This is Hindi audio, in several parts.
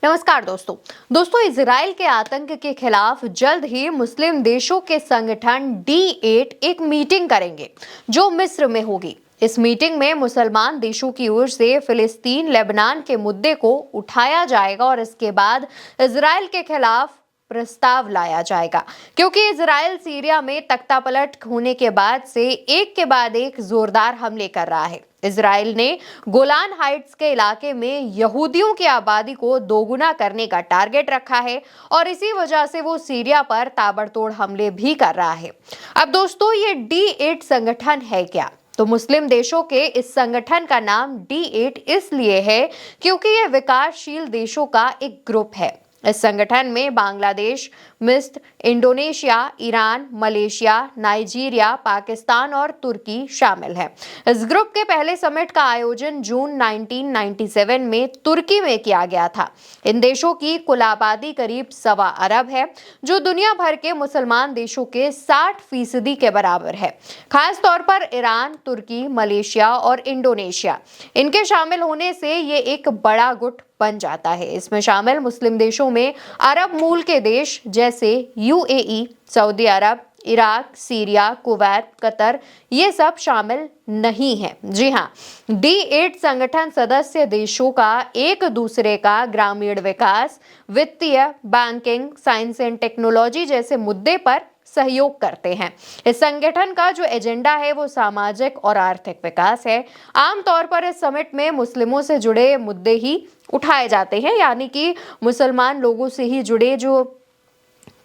नमस्कार दोस्तों इजराइल के आतंक के खिलाफ जल्द ही मुस्लिम देशों के संगठन D8 एक मीटिंग करेंगे जो मिस्र में होगी। इस मीटिंग में मुसलमान देशों की ओर से फिलिस्तीन लेबनान के मुद्दे को उठाया जाएगा और इसके बाद इजराइल के खिलाफ प्रस्ताव लाया जाएगा, क्योंकि इजराइल सीरिया में तख्तापलट होने के बाद से एक के बाद एक जोरदार हमले कर रहा है। इजराइल ने गोलान हाइट्स के इलाके में यहूदियों की आबादी को दोगुना करने का टारगेट रखा है और इसी वजह से वो सीरिया पर ताबड़तोड़ हमले भी कर रहा है। अब दोस्तों, ये D8 संगठन है क्या? तो मुस्लिम देशों के इस संगठन का नाम D8 इसलिए है क्योंकि ये विकासशील देशों का एक ग्रुप है। इस संगठन में बांग्लादेश, मिस्र, Indonesia, Iran, Malaysia, Nigeria, Pakistan और तुर्की शामिल है। इस ग्रुप के पहले समिट का आयोजन जून 1997 में तुर्की में किया गया था। इन देशों की कुल आबादी करीब 1.25 अरब है, जो दुनिया भर के मुसलमान देशों के 60% के बराबर है। खास तौर पर ईरान, तुर्की, मलेशिया और इंडोनेशिया, इनके शामिल होने से ये एक बड़ा गुट बन जाता है। इसमें शामिल मुस्लिम देशों में अरब मूल के देश जैसे UAE, सऊदी अरब, इराक, सीरिया, कुवैत, कतर, ये सब शामिल नहीं है। जी हाँ, D8 संगठन सदस्य देशों का एक दूसरे का ग्रामीण विकास, वित्तीय, बैंकिंग, साइंस एंड टेक्नोलॉजी जैसे मुद्दे पर सहयोग करते हैं। इस संगठन का जो एजेंडा है वो सामाजिक और आर्थिक विकास है। आमतौर पर इस समिट में मुस्लिमों से जुड़े मुद्दे ही उठाए जाते हैं, यानी कि मुसलमान लोगों से ही जुड़े जो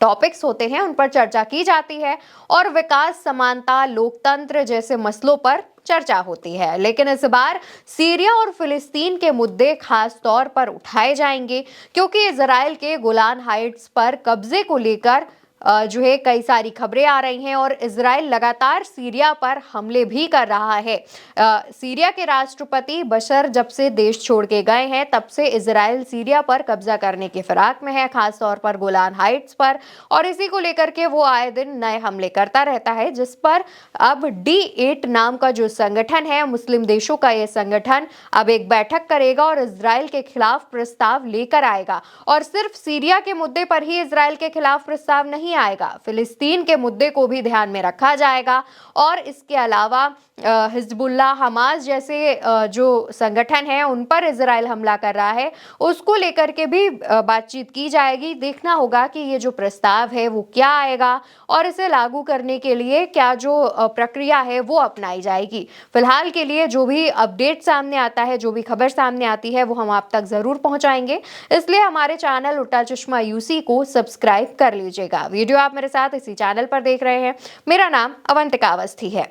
टॉपिक्स होते हैं उन पर चर्चा की जाती है और विकास, समानता, लोकतंत्र जैसे मसलों पर चर्चा होती है। लेकिन इस बार सीरिया और फिलिस्तीन के मुद्दे खास तौर पर उठाए जाएंगे, क्योंकि इजराइल के गोलान हाइट्स पर कब्जे को लेकर जो है कई सारी खबरें आ रही हैं और इजराइल लगातार सीरिया पर हमले भी कर रहा है। सीरिया के राष्ट्रपति बशर जब से देश छोड़ के गए हैं तब से इजराइल सीरिया पर कब्जा करने की फिराक में है, खास तौर पर गोलान हाइट्स पर, और इसी को लेकर के वो आए दिन नए हमले करता रहता है, जिस पर अब D8 नाम का जो संगठन है, मुस्लिम देशों का ये संगठन अब एक बैठक करेगा और इजराइल के खिलाफ प्रस्ताव लेकर आएगा। और सिर्फ सीरिया के मुद्दे पर ही इजराइल के खिलाफ प्रस्ताव नहीं आएगा, फिलिस्तीन के मुद्दे को भी ध्यान में रखा जाएगा और इसके अलावा हिजबुल्लाह, हमास जैसे जो संगठन है उन पर इजराइल हमला कर रहा है, उसको लेकर के भी बातचीत की जाएगी। देखना होगा कि ये जो प्रस्ताव है वो क्या आएगा और इसे लागू करने के लिए क्या जो प्रक्रिया है वो अपनाई जाएगी। फिलहाल के लिए जो भी अपडेट सामने आता है, जो भी खबर सामने आती है, वो हम आप तक जरूर पहुंचाएंगे। इसलिए हमारे चैनल उल्टा चश्मा UC को सब्सक्राइब कर लीजिएगा। वीडियो आप मेरे साथ इसी चैनल पर देख रहे हैं। मेरा नाम अवंतिका अवस्थी है।